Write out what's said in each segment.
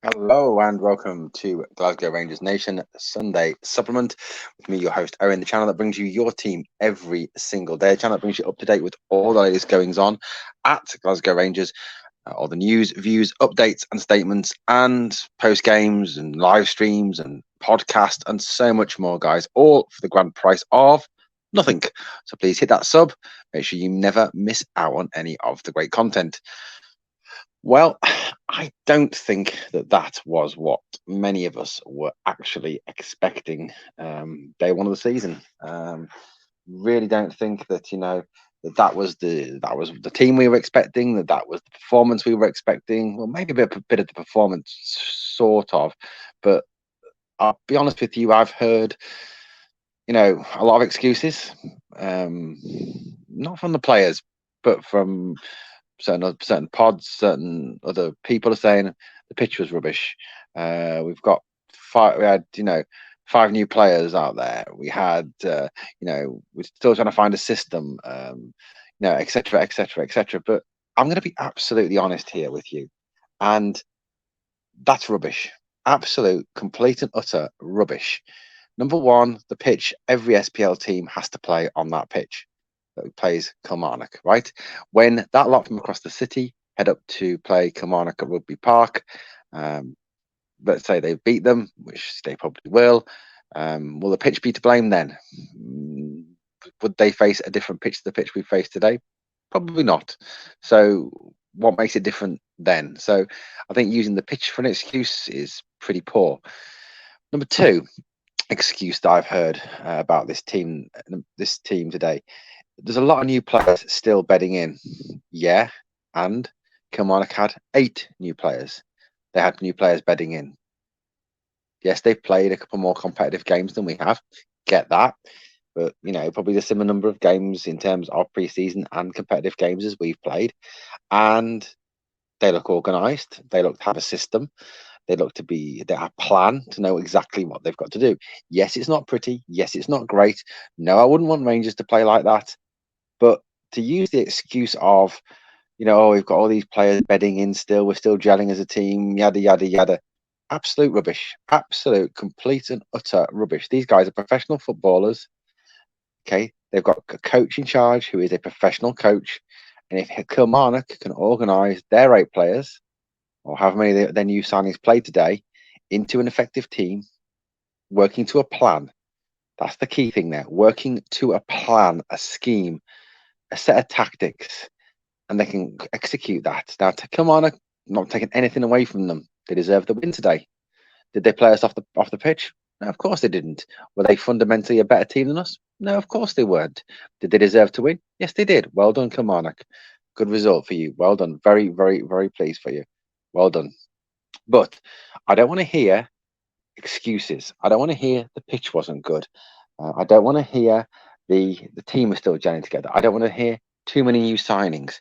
Hello and welcome to Glasgow Rangers Nation Sunday Supplement with me, your host Owen, the channel that brings you your team every single day, a channel that brings you up to date with all the latest goings on at Glasgow Rangers, all the news, views, updates and statements and post games and live streams and podcast and so much more, guys, all for the grand price of nothing. So please hit that sub, make sure you never miss out on any of the great content. Well, I don't think that was what many of us were actually expecting day one of the season. Really don't think that that was the team we were expecting. That was the performance we were expecting. Well, maybe a bit of the performance, sort of, but I'll be honest with you. I've heard a lot of excuses, not from the players, but from certain pods, certain other people are saying the pitch was rubbish. We've got five. We had five new players out there. We had we're still trying to find a system. Etc. etc. etc. But I'm going to be absolutely honest here with you, and that's rubbish. Absolute, complete, and utter rubbish. Number one, the pitch. Every SPL team has to play on that pitch that plays Kilmarnock, right? When that lot from across the city head up to play Kilmarnock at Rugby Park, um, let's say they beat them, which they probably will. Will the pitch be to blame then? Would they face a different pitch to the pitch we face today? Probably not. So what makes it different then? So I think using the pitch for an excuse is pretty poor. Number two excuse that I've heard about this team today. There's a lot of new players still bedding in. Yeah, and Kilmarnock had 8 new players. They had new players bedding in. Yes, they've played a couple more competitive games than we have. Get that. But, probably the similar number of games in terms of pre-season and competitive games as we've played. And they look organised. They look to have a system. They have a plan to know exactly what they've got to do. Yes, it's not pretty. Yes, it's not great. No, I wouldn't want Rangers to play like that. But to use the excuse of, we've got all these players bedding in still, we're still gelling as a team, yada, yada, yada. Absolute rubbish. Absolute, complete and utter rubbish. These guys are professional footballers. Okay. They've got a coach in charge who is a professional coach. And if Kilmarnock can organise their 8 players, or however many their new signings played today, into an effective team, working to a plan. That's the key thing there. Working to a plan, a scheme, a set of tactics, and they can execute that. Now, to come on, not taking anything away from them. They deserve the win today. Did they play us off the pitch? No, of course they didn't. Were they fundamentally a better team than us? No, of course they weren't. Did they deserve to win? Yes, they did. Well done, Kilmarnock. Good result for you. Well done. Very, very, very pleased for you. Well done. But I don't want to hear excuses. I don't want to hear the pitch wasn't good. I don't want to hear the team is still gelling together. I don't want to hear too many new signings.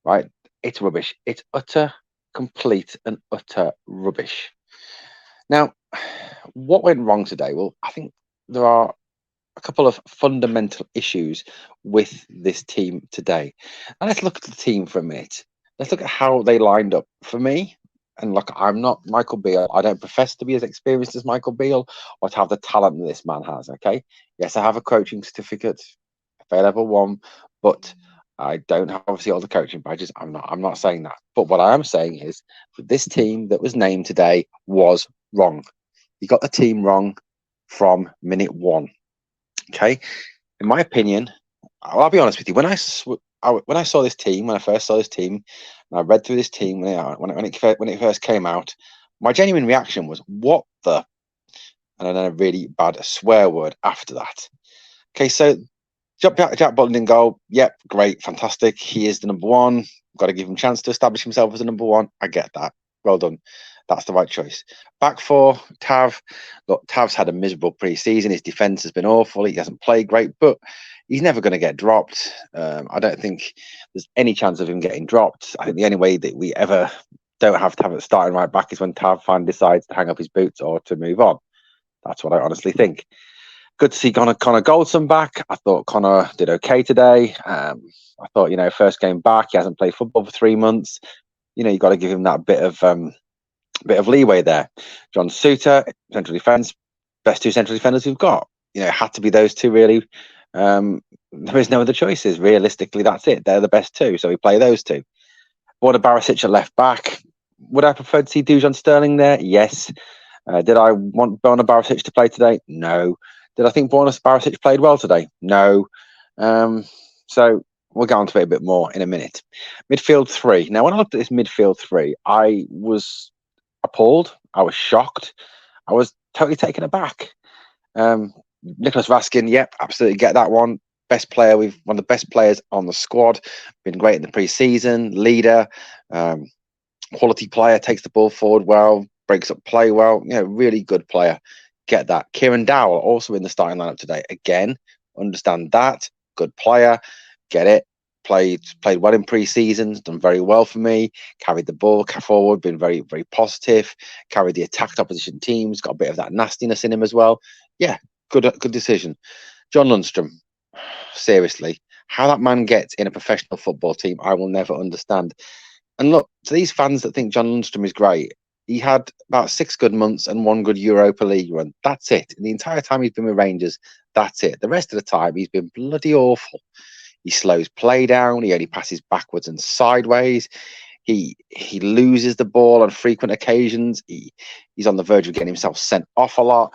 Right? It's rubbish. It's utter, complete, and utter rubbish. Now, what went wrong today? Well, I think there are a couple of fundamental issues with this team today. And let's look at the team for a minute. Let's look at how they lined up. For me, and look, I'm not Michael Beale. I don't profess to be as experienced as Michael Beale or to have the talent that this man has. Okay. Yes, I have a coaching certificate, FA level 1, but I don't have obviously all the coaching badges. I'm not saying that. But what I am saying is that this team that was named today was wrong. You got the team wrong from minute 1. Okay. In my opinion, I'll be honest with you. When I saw this team, when I first saw this team, and I read through this team when it first came out, my genuine reaction was, "What the?" And then a really bad swear word after that. Okay, so Jack Butland in goal. Yep, great, fantastic. He is the number one. Got to give him a chance to establish himself as the number one. I get that. Well done. That's the right choice. Back 4, Tav. Look, Tav's had a miserable pre-season. His defence has been awful. He hasn't played great, but he's never going to get dropped. I don't think there's any chance of him getting dropped. I think the only way that we ever don't have to have it starting right back is when Tav finally decides to hang up his boots or to move on. That's what I honestly think. Good to see Connor Goldson back. I thought Connor did okay today. I thought, first game back, he hasn't played football for 3 months. You got to give him that bit of bit of leeway there. John Suter, central defence, best two central defenders we've got. You know, it had to be those two really. There is no other choices. Realistically, that's it. They're the best two, so we play those two. Borna Barisic at left back. Would I prefer to see Dujon Sterling there? Yes. Did I want Borna Barisic to play today? No. Did I think Borna Barisic played well today? No. So we'll get on to it a bit more in a minute. Midfield three. Now, when I looked at this midfield three, I was appalled. I was shocked. I was totally taken aback. Nicholas Raskin, yep, absolutely get that one. Best player, we've one of the best players on the squad. Been great in the pre-season. Leader, quality player, takes the ball forward well, breaks up play well. You know, really good player. Get that. Kieran Dowell also in the starting lineup today. Again, understand that. Good player. Get it. Played well in pre-season, done very well for me, carried the ball forward, been very, very positive, carried the attacked opposition teams, got a bit of that nastiness in him as well. Yeah, good decision. John Lundstram, seriously, how that man gets in a professional football team, I will never understand. And look, to these fans that think John Lundstram is great, he had about 6 good months and 1 good Europa League run. That's it. And the entire time he's been with Rangers, that's it. The rest of the time, he's been bloody awful. He slows play down. He only passes backwards and sideways. He loses the ball on frequent occasions. He's on the verge of getting himself sent off a lot.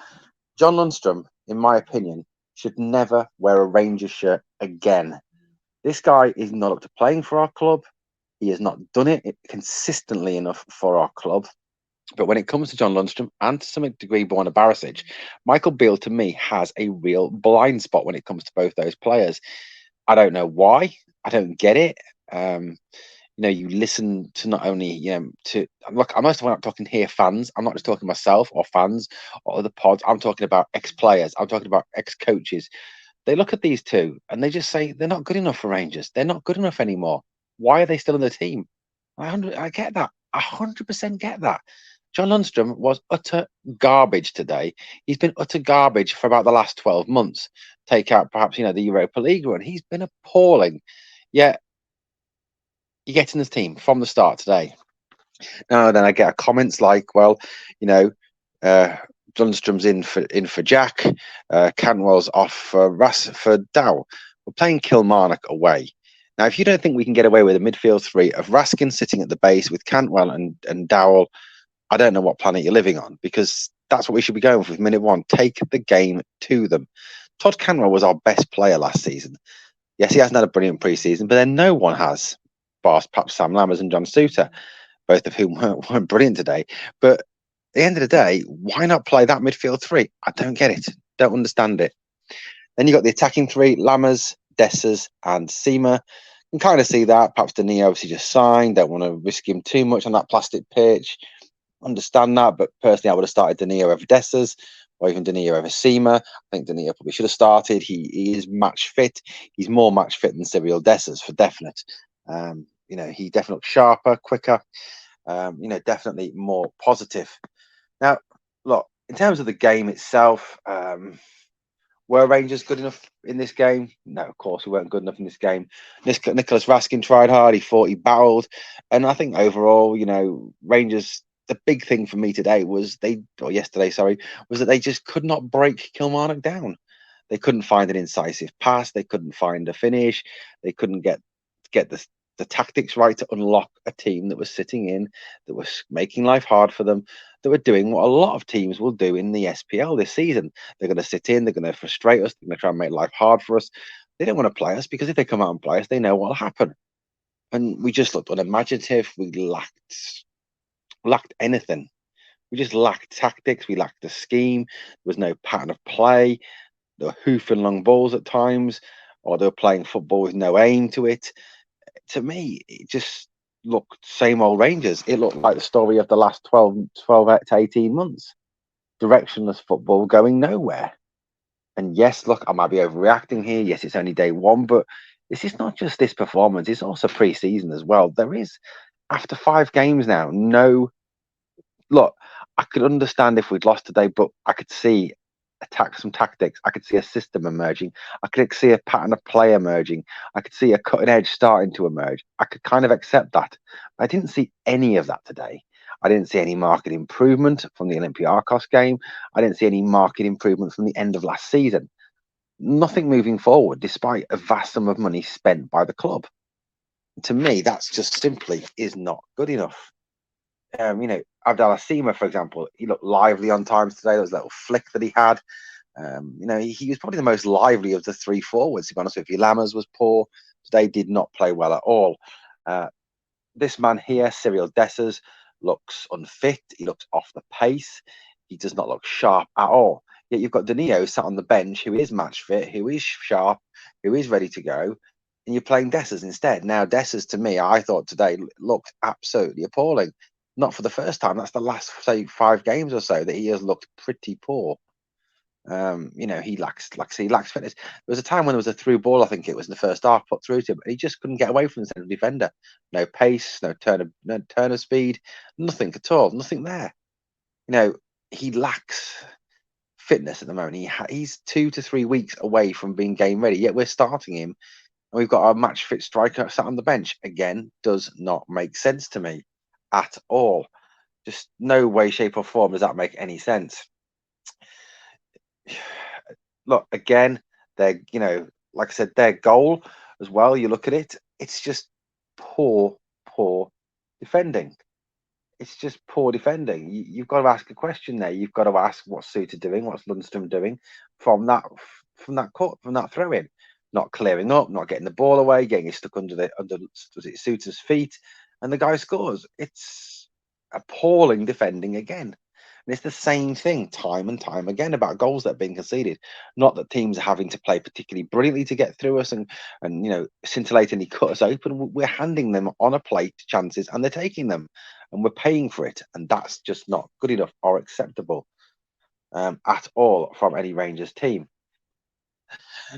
John Lundstram, in my opinion, should never wear a Rangers shirt again. This guy is not up to playing for our club. He has not done it consistently enough for our club. But when it comes to John Lundstram and to some degree Borna Barisic, Michael Beale to me has a real blind spot when it comes to both those players. I don't know why. I don't get it. You listen to not only, to look, I'm not talking here fans. I'm not just talking myself or fans or other pods. I'm talking about ex-players. I'm talking about ex-coaches. They look at these two and they just say they're not good enough for Rangers. They're not good enough anymore. Why are they still in the team? I get that. 100% get that. John Lundstram was utter garbage today. He's been utter garbage for about the last 12 months. Take out perhaps, the Europa League run. He's been appalling. Yet you get in this team from the start today. Now then I get comments like, well, Lundstrom's in for Jack, Cantwell's off for Dow. We're playing Kilmarnock away. Now, if you don't think we can get away with a midfield three of Raskin sitting at the base with Cantwell and Dowell, I don't know what planet you're living on, because that's what we should be going with minute one. Take the game to them. Todd Cantwell was our best player last season. Yes, he hasn't had a brilliant pre-season, but then no one has, bar perhaps Sam Lammers and John Suter, both of whom weren't brilliant today. But at the end of the day, why not play that midfield three? I don't get it. Don't understand it. Then you got the attacking three, Lammers, Dessers, and Seamer. You can kind of see that. Perhaps Denis obviously just signed. Don't want to risk him too much on that plastic pitch. Understand that, but personally, I would have started Denis over Dessers, or even Denis over Seamer. I think Denis probably should have started. He is match fit. He's more match fit than Cyril Dessers for definite. He definitely looks sharper, quicker. Definitely more positive. Now, look, in terms of the game itself, were Rangers good enough in this game? No, of course we weren't good enough in this game. Nicholas Raskin tried hard. He battled, and I think overall, Rangers. The big thing for me today was yesterday, was that they just could not break Kilmarnock down. They couldn't find an incisive pass. They couldn't find a finish. They couldn't get the tactics right to unlock a team that was sitting in, that was making life hard for them, that were doing what a lot of teams will do in the SPL this season. They're going to sit in, they're going to frustrate us, they're going to try and make life hard for us. They don't want to play us because if they come out and play us, they know what will happen. And we just looked unimaginative. We lacked anything. We just lacked tactics. We lacked the scheme. There was no pattern of play. They were hoofing long balls at times, or they were playing football with no aim to it. To me, it just looked same old Rangers. It looked like the story of the last 12 to 18 months. Directionless football going nowhere. And yes, look, I might be overreacting here. Yes, it's only day one, but this is not just this performance. It's also pre-season as well. There is, after 5 games now, look, I could understand if we'd lost today, but I could see some tactics. I could see a system emerging. I could see a pattern of play emerging. I could see a cutting edge starting to emerge. I could kind of accept that. I didn't see any of that today. I didn't see any market improvement from the Olympiacos game. I didn't see any market improvement from the end of last season. Nothing moving forward, despite a vast sum of money spent by the club. To me, that's just simply is not good enough. Abdallah Sima, for example, he looked lively on times today. There was a little flick that he had. He was probably the most lively of the three forwards, to be honest with you. Lammers was poor. Today did not play well at all. This man here, Cyril Dessers, looks unfit. He looks off the pace. He does not look sharp at all. Yet you've got Danilo sat on the bench, who is match fit, who is sharp, who is ready to go, and you're playing Dessers instead. Now, Dessers, to me, I thought today looked absolutely appalling. Not for the first time. That's the last, say, 5 games or so that he has looked pretty poor. He lacks fitness. There was a time when there was a through ball, I think it was in the first half, put through to him, and he just couldn't get away from the central defender. No pace, no turn of speed, nothing at all, nothing there. He lacks fitness at the moment. He's 2 to 3 weeks away from being game ready, yet we're starting him, and we've got our match fit striker sat on the bench. Again, does not make sense to me at all. Just no way, shape, or form does that make any sense. Look, again, like I said, their goal as well, you look at it, it's just poor defending. It's just poor defending. You've got to ask a question there. You've got to ask what's Suter doing, what's Lundstrom doing from that throw in. Not clearing up, not getting the ball away, getting it stuck under Suter's feet, and the guy scores. It's appalling defending again. And it's the same thing time and time again about goals that are being conceded. Not that teams are having to play particularly brilliantly to get through us and scintillatingly cut us open. We're handing them on a plate chances and they're taking them, and we're paying for it. And that's just not good enough or acceptable at all from any Rangers team.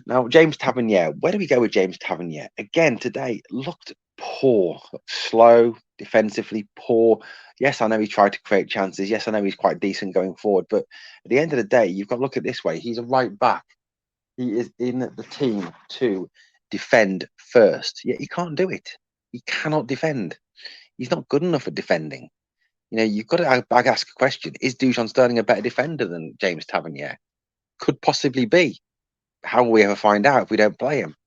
Now, James Tavernier, where do we go with James Tavernier? Again, today looked poor, slow, defensively poor. Yes, I know he tried to create chances. Yes, I know he's quite decent going forward. But at the end of the day, you've got to look at it this way. He's a right back. He is in the team to defend first. Yet he can't do it. He cannot defend. He's not good enough at defending. You've got to ask a question. Is Dujon Sterling a better defender than James Tavernier? Could possibly be. How will we ever find out if we don't play him?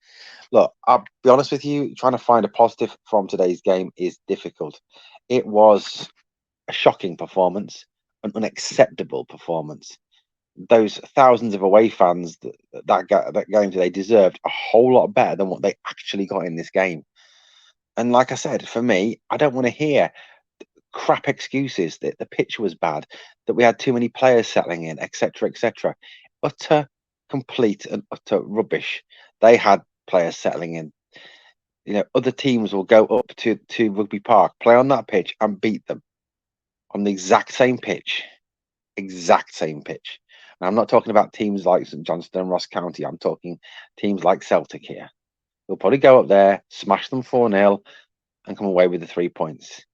Look, I'll be honest with you, trying to find a positive from today's game is difficult. It was a shocking performance, an unacceptable performance. Those thousands of away fans that game today deserved a whole lot better than what they actually got in this game. And like I said, for me, I don't want to hear crap excuses that the pitch was bad, that we had too many players settling in, etc., etc. Utter, complete and utter rubbish. They had players settling in. Other teams will go up to Rugby Park, play on that pitch and beat them on the exact same pitch. And I'm not talking about teams like St Johnstone and Ross County. I'm talking teams like Celtic here. They'll probably go up there, smash them 4-0 and come away with the 3 points.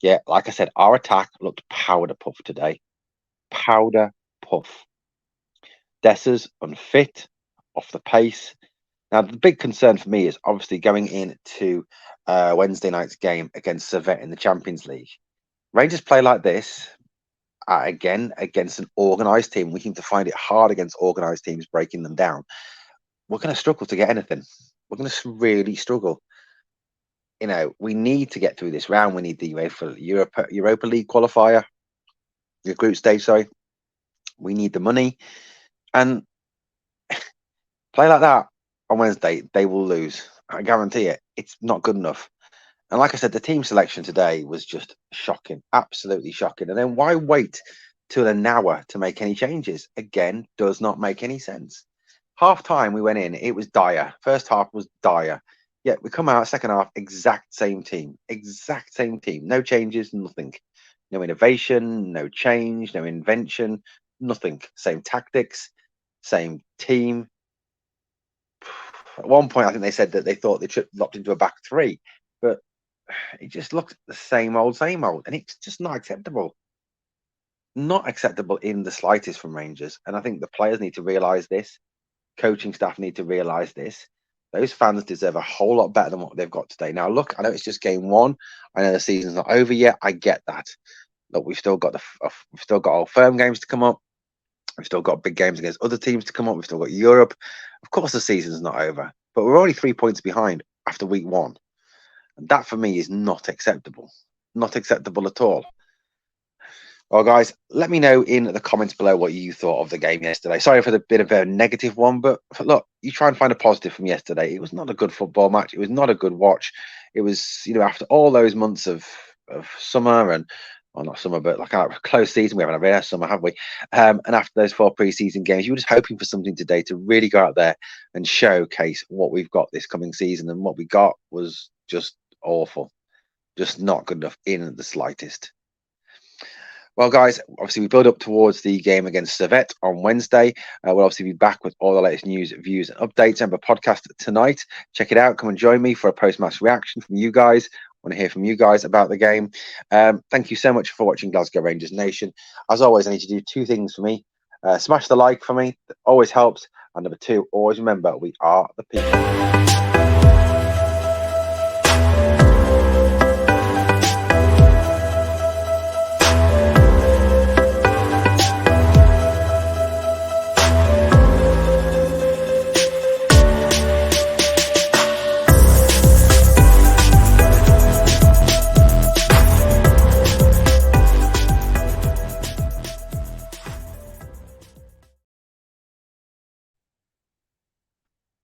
Yeah, like I said, our attack looked powder puff today. Powder puff. Dessers unfit, off the pace. Now, the big concern for me is obviously going into Wednesday night's game against Servette in the Champions League. Rangers play like this, again, against an organised team. We seem to find it hard against organised teams, breaking them down. We're going to struggle to get anything. We're going to really struggle. We need to get through this round. We need the Europa League qualifier, the group stage, sorry. We need the money. And play like that on Wednesday, they will lose. I guarantee it. It's not good enough. And like I said, the team selection today was just shocking, absolutely shocking. And then why wait till an hour to make any changes? Again, does not make any sense. Half time we went in, it was dire. First half was dire. Yet we come out second half, exact same team. No changes, nothing. No innovation, no change, no invention, nothing. Same tactics, same team. At one point, I think they said that they thought they locked into a back 3, but it just looked the same old, and it's just not acceptable. Not acceptable in the slightest from Rangers. And I think the players need to realise this. Coaching staff need to realise this. Those fans deserve a whole lot better than what they've got today. Now, look, I know it's just game 1. I know the season's not over yet. I get that. look, we've still got our firm games to come up. We've still got big games against other teams to come up. We've still got Europe. Of course, the season's not over, but we're only 3 points behind after week 1. And that for me is not acceptable. Not acceptable at all. Well, guys, let me know in the comments below what you thought of the game yesterday. Sorry for the bit of a negative one, but look, you try and find a positive from yesterday. It was not a good football match. It was not a good watch. It was, after all those months of summer and, well, not summer, but like our close season, we haven't had a summer, have we? And after those 4 pre-season games, you were just hoping for something today to really go out there and showcase what we've got this coming season. And what we got was just awful, just not good enough in the slightest. Well, guys, obviously we build up towards the game against Servette on Wednesday. We'll obviously be back with all the latest news, views, and updates. And the podcast tonight. Check it out. Come and join me for a post-match reaction from you guys. I want to hear from you guys about the game. Thank you so much for watching Glasgow Rangers Nation. As always, I need to do 2 things for me. Smash the like for me. That always helps. And number 2, always remember, we are the people.